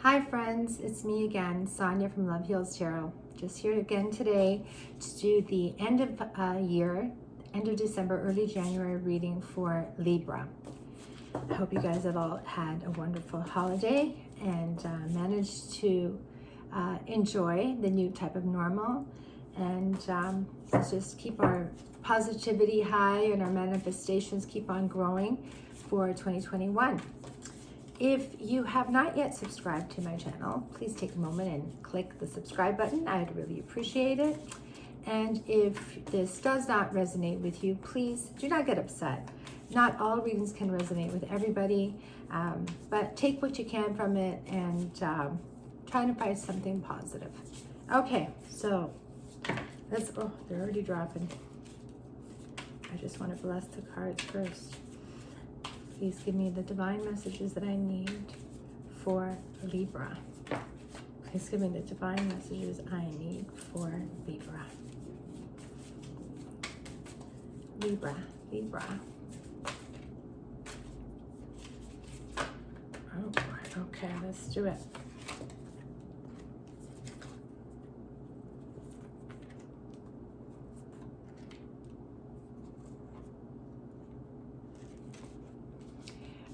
Hi friends, it's me again, Sonia from Love Heals Tarot. Just here again today to do the end of year, end of December, early January reading for Libra. I hope you guys have all had a wonderful holiday and managed to enjoy the new type of normal. And let's just keep our positivity high and our manifestations keep on growing for 2021. If you have not yet subscribed to my channel, please take a moment and click the subscribe button. I'd really appreciate it. And if this does not resonate with you, please do not get upset. Not all readings can resonate with everybody, but take what you can from it and try to find something positive. Okay, so let's, oh, they're already dropping. I just want to bless the cards first. Please give me the divine messages that I need for Libra. Please give me the divine messages I need for Libra. Libra, Libra. Oh boy, okay, let's do it.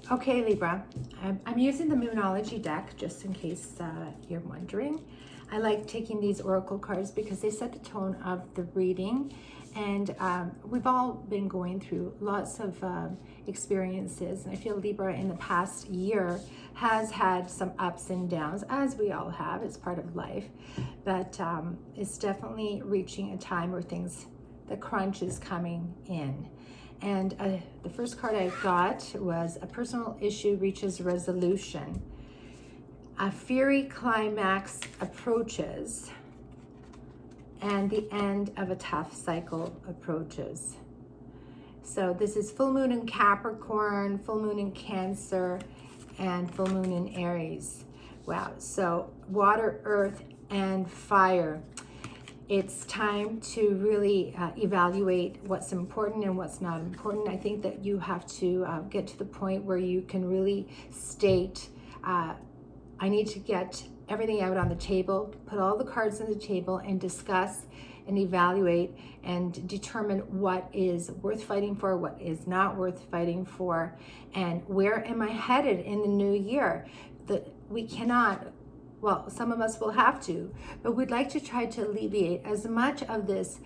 Okay, Libra, I'm using the Moonology deck just in case you're wondering. I like taking these oracle cards because they set the tone of the reading, and we've all been going through lots of experiences, and I feel Libra in the past year has had some ups and downs, as we all have. It's part of life, but it's definitely reaching a time where the crunch is coming in. And the first card I got was a personal issue reaches resolution. A fiery climax approaches, and the end of a tough cycle approaches. So this is full moon in Capricorn, full moon in Cancer, and full moon in Aries. Wow, so water, earth, and fire. It's time to really evaluate what's important and what's not important. I think that you have to get to the point where you can really state, I need to get everything out on the table, put all the cards on the table and discuss and evaluate and determine what is worth fighting for, what is not worth fighting for, and where am I headed in the new year. That we cannot, well, some of us will have to, but we'd like to try to alleviate as much of this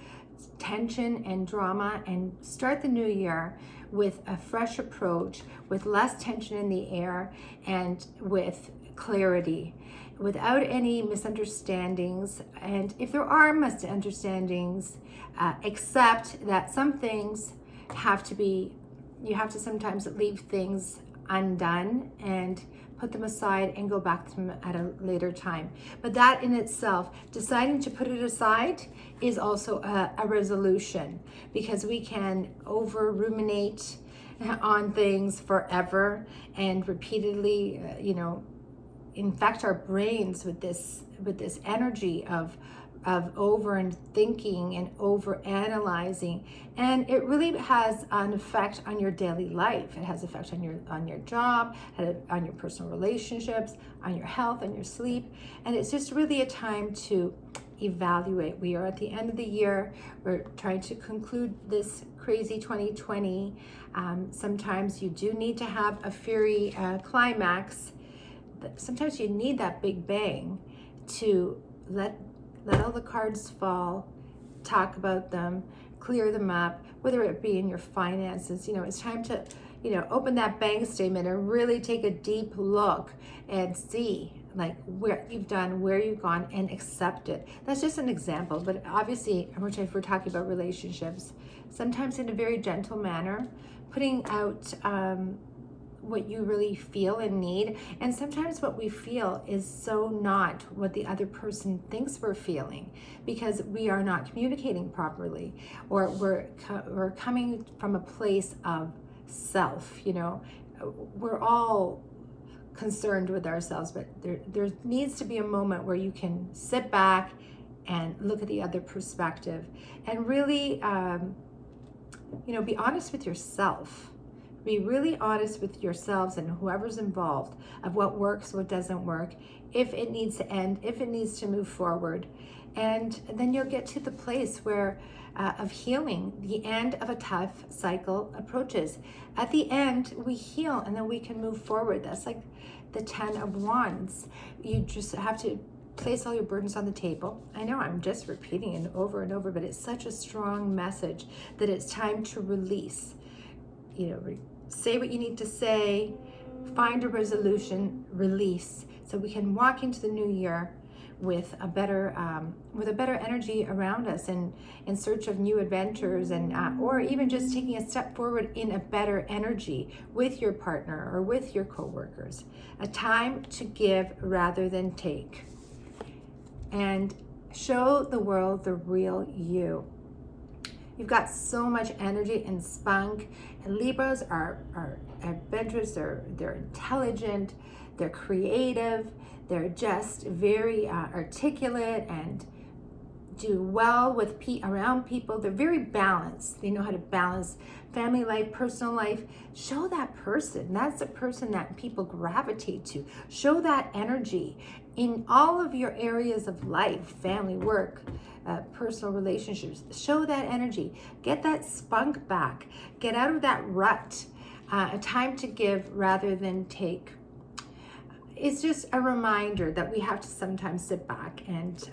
tension and drama and start the new year with a fresh approach, with less tension in the air and with clarity, without any misunderstandings. And if there are misunderstandings, accept that some things have to be, you have to sometimes leave things undone and put them aside and go back to them at a later time. But that in itself, deciding to put it aside is also a resolution, because we can over ruminate on things forever and repeatedly, infect our brains with this energy of over and thinking and over analyzing, and it really has an effect on your daily life. It has effect on your job, on your personal relationships, on your health, on your sleep, and it's just really a time to evaluate. We are at the end of the year. We're trying to conclude this crazy 2020. Sometimes you do need to have a fiery climax. Sometimes you need that big bang to let all the cards fall, talk about them, clear them up, whether it be in your finances. It's time to, open that bank statement and really take a deep look and see like where you've done, where you've gone, and accept it. That's just an example, but obviously, if we're talking about relationships, sometimes in a very gentle manner, putting out what you really feel and need. And sometimes what we feel is so not what the other person thinks we're feeling, because we are not communicating properly, or we're coming from a place of self. We're all concerned with ourselves, but there needs to be a moment where you can sit back and look at the other perspective and really be honest with yourself. Be really honest with yourselves and whoever's involved of what works, what doesn't work, if it needs to end, if it needs to move forward. And then you'll get to the place where of healing. The end of a tough cycle approaches. At the end, we heal and then we can move forward. That's like the 10 of Wands. You just have to place all your burdens on the table. I know I'm just repeating it over and over, but it's such a strong message that it's time to release. You know, say what you need to say, find a resolution, release, so we can walk into the new year with a better energy around us, and in search of new adventures, and or even just taking a step forward in a better energy with your partner or with your coworkers. A time to give rather than take, and show the world the real you. You've got so much energy and spunk, and Libras are adventurous, they're intelligent, they're creative, they're just very articulate and do well with around people. They're very balanced. They know how to balance family life, personal life. Show that person. That's the person that people gravitate to. Show that energy in all of your areas of life, family, work, personal relationships. Show that energy. Get that spunk back. Get out of that rut. A time to give rather than take. It's just a reminder that we have to sometimes sit back, and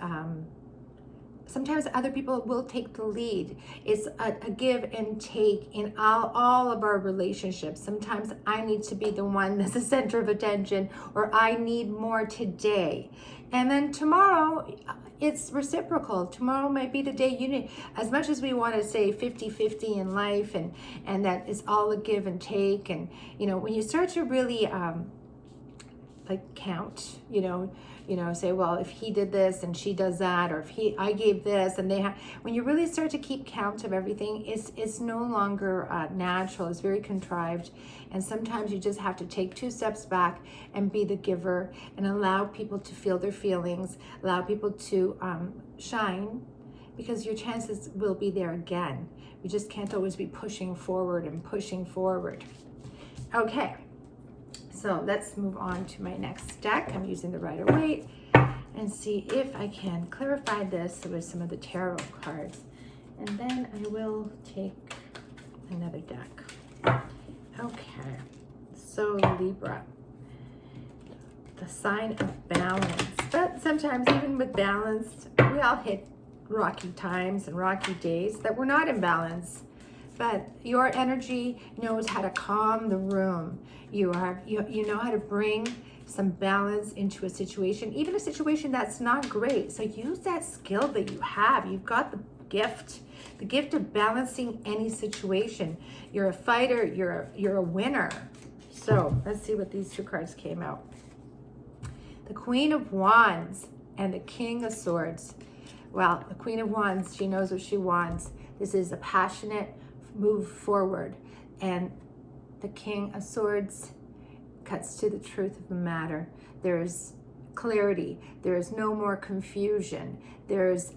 sometimes other people will take the lead. It's a give and take in all of our relationships. Sometimes I need to be the one that's the center of attention, or I need more today. And then tomorrow, it's reciprocal. Tomorrow might be the day you need. As much as we want to say 50-50 in life, and that it's all a give and take. And, you know, when you start to really like count, you know, say, well, if he did this and she does that, or if I gave this and they have, when you really start to keep count of everything, it's no longer natural. It's very contrived. And sometimes you just have to take 2 steps back and be the giver, and allow people to feel their feelings, allow people to shine, because your chances will be there again. We just can't always be pushing forward and pushing forward. Okay. So let's move on to my next deck. I'm using the Rider-Waite, and see if I can clarify this with some of the tarot cards. And then I will take another deck. Okay, so Libra, the sign of balance. But sometimes even with balance, we all hit rocky times and rocky days that we're not in balance. But your energy knows how to calm the room. You know how to bring some balance into a situation, even a situation that's not great. So use that skill that you have. You've got the gift of balancing any situation. You're a fighter. You're a winner. So let's see what these 2 cards came out. The Queen of Wands and the King of Swords. Well, the Queen of Wands, she knows what she wants. This is a passionate move forward, and the King of Swords cuts to the truth of the matter. There's clarity. There's no more confusion. There's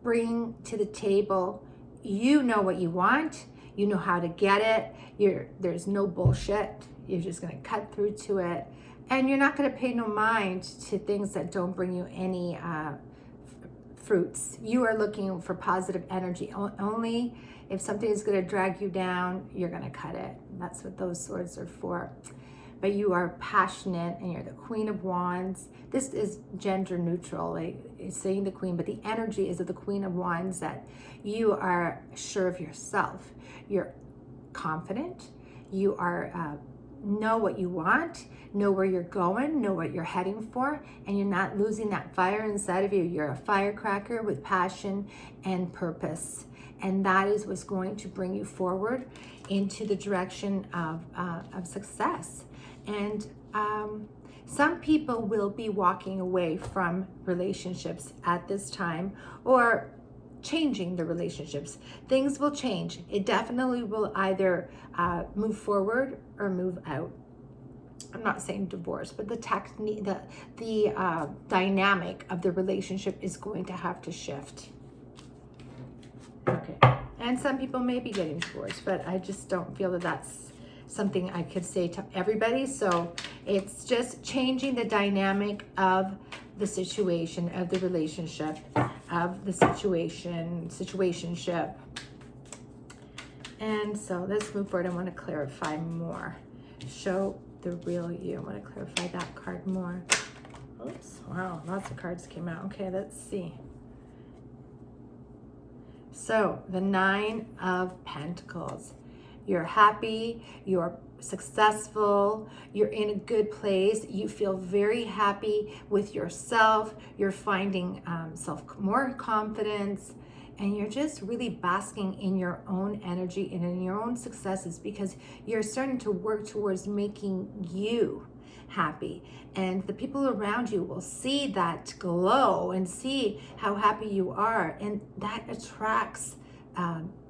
bringing to the table, you know what you want, you know how to get it. There's no bullshit. You're just going to cut through to it, and you're not going to pay no mind to things that don't bring you any fruits. You are looking for positive energy. Only if something is going to drag you down, you're going to cut it. That's what those swords are for. But you are passionate, and you're the Queen of Wands. This is gender neutral, like it's saying the Queen, but the energy is of the Queen of Wands, that you are sure of yourself. You're confident. You are know what you want, know where you're going, know what you're heading for, and you're not losing that fire inside of you. You're a firecracker with passion and purpose. And that is what's going to bring you forward into the direction of success. And some people will be walking away from relationships at this time, or changing the relationships. Things will change. It definitely will either move forward or move out. I'm not saying divorce, but the dynamic of the relationship is going to have to shift. Okay. And some people may be getting divorced, but I just don't feel that that's something I could say to everybody. So it's just changing the dynamic of the situation, of the relationship, of the situationship. And so let's move forward. I want to clarify more. Show the real you. I want to clarify that card more. Oops, wow, lots of cards came out. Okay, let's see. So the 9 of Pentacles. You're happy, you're successful, you're in a good place, you feel very happy with yourself, you're finding more confidence, and you're just really basking in your own energy and in your own successes, because you're starting to work towards making you happy, and the people around you will see that glow and see how happy you are, and that attracts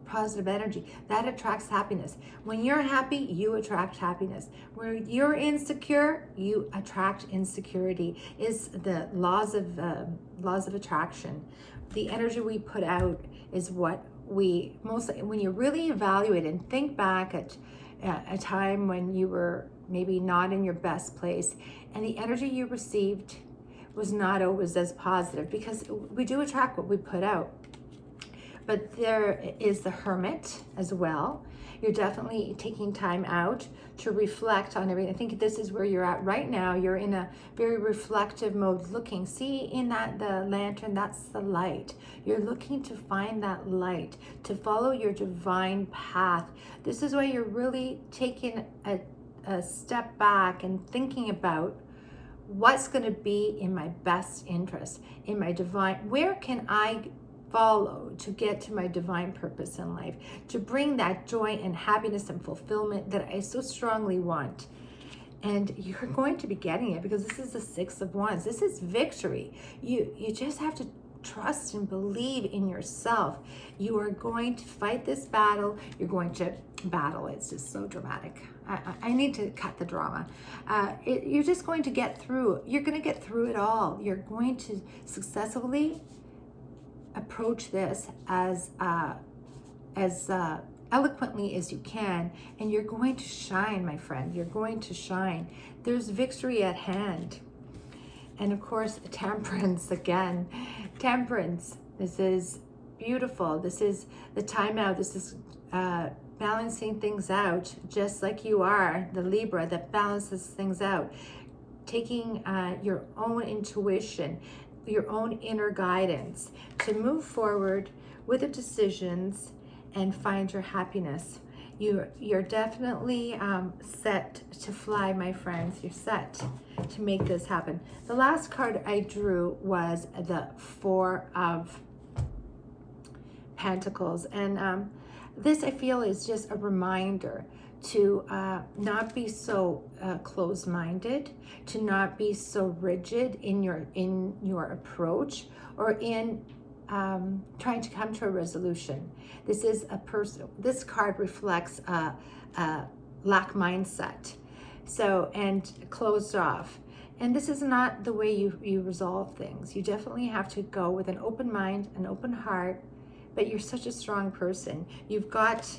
positive energy. That attracts happiness. When you're happy, you attract happiness. When you're insecure, you attract insecurity. Is the laws of attraction. The energy we put out is what we mostly, when you really evaluate and think back at a time when you were maybe not in your best place, and the energy you received was not always as positive, because we do attract what we put out. But there is the Hermit as well. You're definitely taking time out to reflect on everything. I think this is where you're at right now. You're in a very reflective mode, looking. See in that the lantern, that's the light. You're looking to find that light, to follow your divine path. This is why you're really taking a step back and thinking about what's going to be in my best interest, in my divine, where can I follow to get to my divine purpose in life, to bring that joy and happiness and fulfillment that I so strongly want. And you're going to be getting it, because this is the 6 of Wands. This is victory. You just have to trust and believe in yourself. You are going to fight this battle. You're going to battle. It's just so dramatic. I need to cut the drama. You're just going to get through. You're going to get through it all. You're going to successfully approach this as eloquently as you can, and you're going to shine, my friend. You're going to shine. There's victory at hand. And of course, Temperance again. Temperance, this is beautiful. This is the time out. This is balancing things out, just like you are, the Libra that balances things out. Taking your own intuition, your own inner guidance to move forward with the decisions and find your happiness. You're definitely set to fly, my friends. You're set to make this happen. The last card I drew was the 4 of Pentacles, and this, I feel, is just a reminder to not be so closed-minded, to not be so rigid in your approach, or in trying to come to a resolution. This is a person. This card reflects a lack mindset, so, and closed off. And this is not the way you resolve things. You definitely have to go with an open mind, an open heart. But you're such a strong person. You've got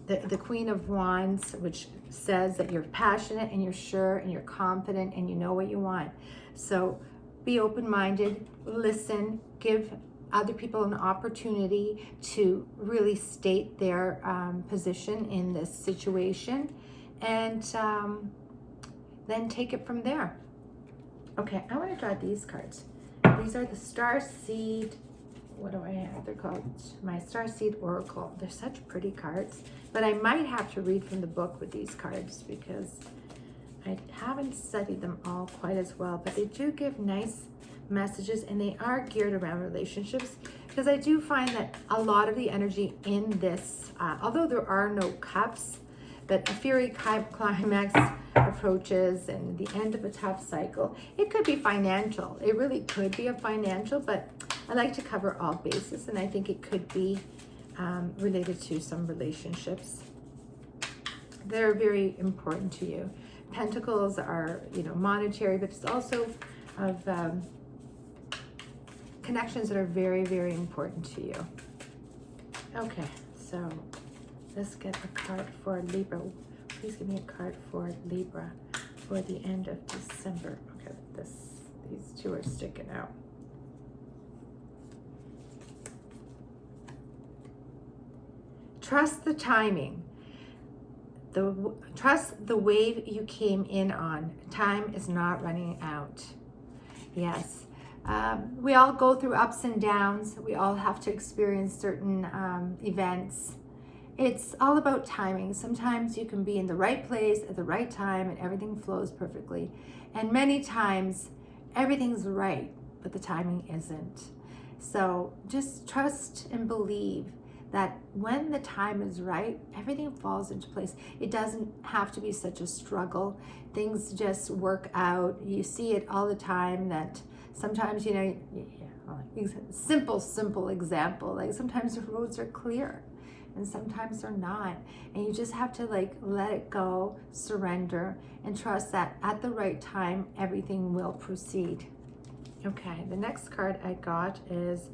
the Queen of Wands, which says that you're passionate and you're sure and you're confident and you know what you want. So be open-minded, listen, give other people an opportunity to really state their position in this situation, and then take it from there. Okay, I want to draw these cards. These are the Star Seed. What do I have? They're called my Starseed Oracle. They're such pretty cards, but I might have to read from the book with these cards because I haven't studied them all quite as well, but they do give nice messages, and they are geared around relationships, because I do find that a lot of the energy in this, although there are no cups, but a fiery climax approaches and the end of a tough cycle. It could be financial. It really could be a financial, but I like to cover all bases, and I think it could be related to some relationships. They're very important to you. Pentacles are, monetary, but it's also of connections that are very, very important to you. Okay, so let's get a card for Libra. please give me a card for Libra for the end of December. Okay, these two are sticking out. Trust the timing. Trust the wave you came in on. Time is not running out. Yes. We all go through ups and downs. We all have to experience certain events. It's all about timing. Sometimes you can be in the right place at the right time and everything flows perfectly. And many times everything's right, but the timing isn't. So just trust and believe that when the time is right, everything falls into place. It doesn't have to be such a struggle. Things just work out. You see it all the time that sometimes, you know, simple example, like sometimes the roads are clear and sometimes they're not. And you just have to like let it go, surrender, and trust that at the right time, everything will proceed. Okay, the next card I got is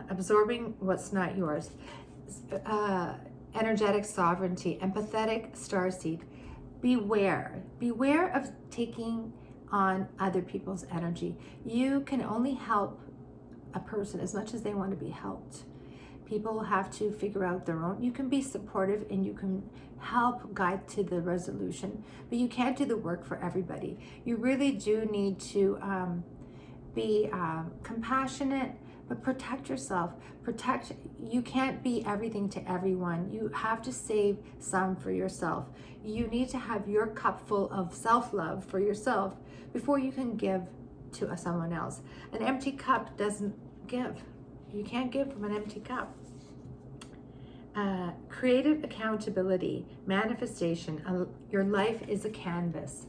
absorbing what's not yours. Energetic sovereignty, empathetic starseed. Beware of taking on other people's energy. You can only help a person as much as they want to be helped. People have to figure out their own. You can be supportive and you can help guide to the resolution, but you can't do the work for everybody. You really do need to be compassionate, but protect yourself. You can't be everything to everyone. You have to save some for yourself. You need to have your cup full of self-love for yourself before you can give to someone else. An empty cup doesn't give. You can't give from an empty cup. Creative accountability, manifestation. Your life is a canvas.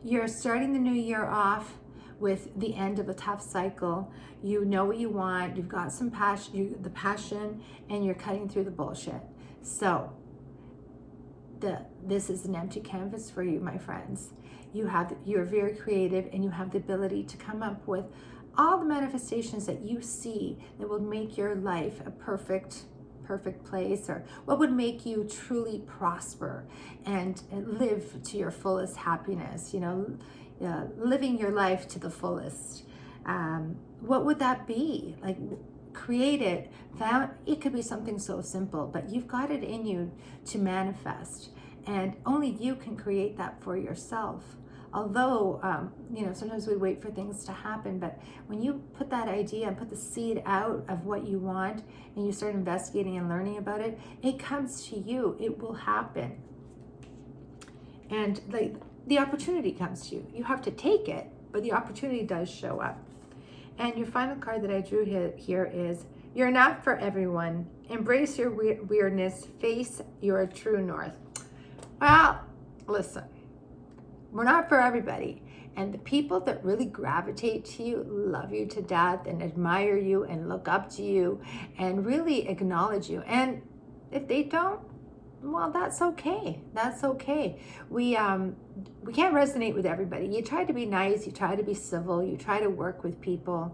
You're starting the new year off with the end of a tough cycle. You know what you want, you've got some passion, the passion, and you're cutting through the bullshit. So this is an empty canvas for you, my friends. You're very creative and you have the ability to come up with all the manifestations that you see that will make your life a perfect place, or what would make you truly prosper and live to your fullest happiness, you know, living your life to the fullest. What would that be? Like, create it. It could be something so simple, but you've got it in you to manifest, and only you can create that for yourself. Although, you know, sometimes we wait for things to happen, but when you put that idea and put the seed out of what you want and you start investigating and learning about it, it comes to you. It will happen. And the opportunity comes to you. You have to take it, but the opportunity does show up. And your final card that I drew here is, you're not for everyone. Embrace your weirdness. Face your true north. Well, listen, we're not for everybody. And the people that really gravitate to you, love you to death and admire you and look up to you and really acknowledge you. And if they don't, well, that's okay. That's okay. We can't resonate with everybody. You try to be nice, you try to be civil, you try to work with people.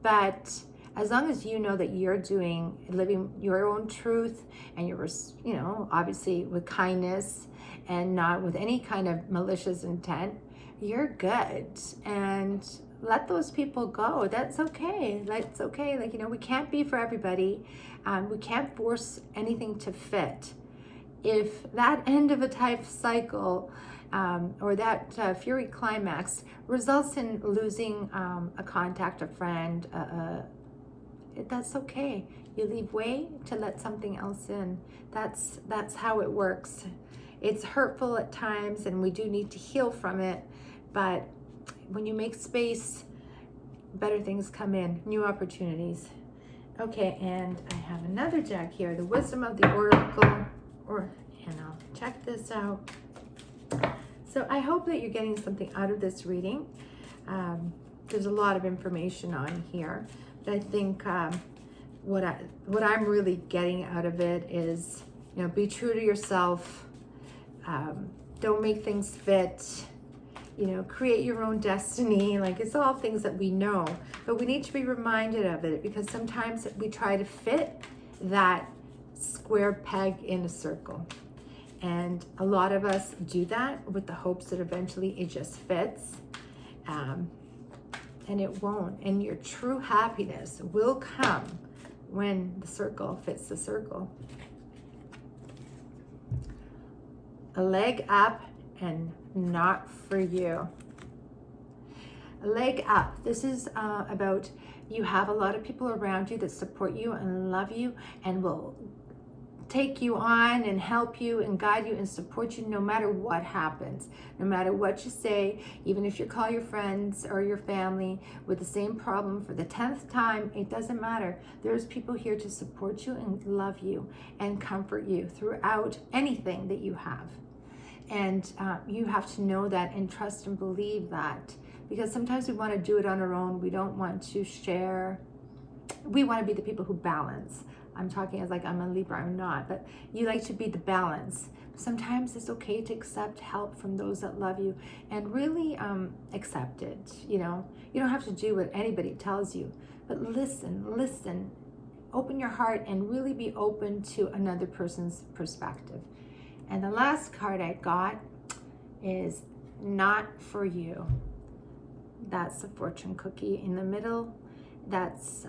But as long as you know that you're living your own truth, and you're, you know, obviously with kindness and not with any kind of malicious intent, you're good. And let those people go. That's okay. That's okay. Like, you know, we can't be for everybody. We can't force anything to fit. If that end of a type cycle or that fury climax results in losing a contact, a friend, that's okay. You leave way to let something else in. That's how it works. It's hurtful at times, and we do need to heal from it. But when you make space, better things come in, new opportunities. Okay, and I have another deck here, the Wisdom of the Oracle, and I'll check this out. So I hope that you're getting something out of this reading. There's a lot of information on here, but I think what I'm really getting out of it is, you know, be true to yourself. Don't make things fit. You know, create your own destiny. Like, it's all things that we know, but we need to be reminded of it, because sometimes we try to fit that square peg in a circle. And a lot of us do that with the hopes that eventually it just fits. And it won't. And your true happiness will come when the circle fits the circle. A leg up and not for you. A leg up. This is about you have a lot of people around you that support you and love you and will take you on and help you and guide you and support you no matter what happens, no matter what you say. Even if you call your friends or your family with the same problem for the 10th time, it doesn't matter. There's people here to support you and love you and comfort you throughout anything that you have. And you have to know that and trust and believe that, because sometimes we want to do it on our own. We don't want to share. We want to be the people who balance. I'm talking as like I'm a Libra, I'm not, but you like to be the balance. Sometimes it's okay to accept help from those that love you and really accept it. You know, you don't have to do what anybody tells you, but listen, open your heart and really be open to another person's perspective. And the last card I got is not for you. That's the fortune cookie in the middle. That's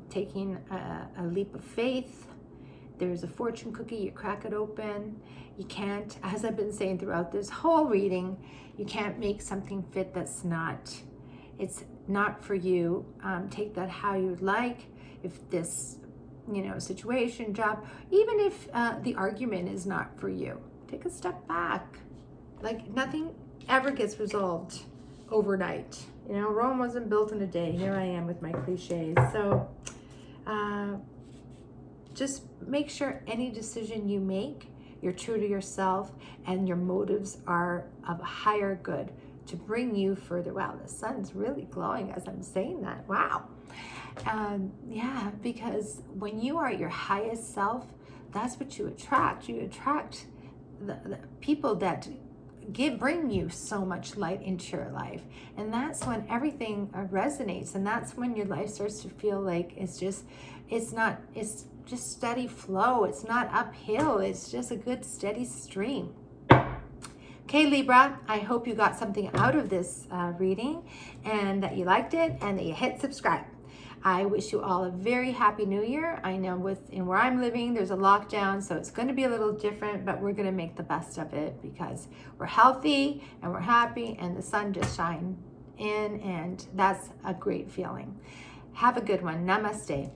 taking a leap of faith. There's a fortune cookie, you crack it open. You can't, as I've been saying throughout this whole reading, you can't make something fit that's not. It's not for you. Take that how you'd like. If this, situation, job, even if the argument is not for you, take a step back. Like nothing ever gets resolved overnight. Rome wasn't built in a day. Here I am with my cliches. So just make sure any decision you make, you're true to yourself and your motives are of higher good to bring you further. Wow, the sun's really glowing as I'm saying that. Wow. Yeah, because when you are your highest self, that's what you attract. You attract the people that bring you so much light into your life, and that's when everything resonates, and that's when your life starts to feel like it's just steady flow. It's not uphill. It's just a good steady stream. Okay, Libra, I hope you got something out of this reading and that you liked it and that you hit subscribe. I wish you all a very happy new year. I know where I'm living, there's a lockdown, so it's going to be a little different, but we're going to make the best of it because we're healthy and we're happy and the sun just shined in, and that's a great feeling. Have a good one. Namaste.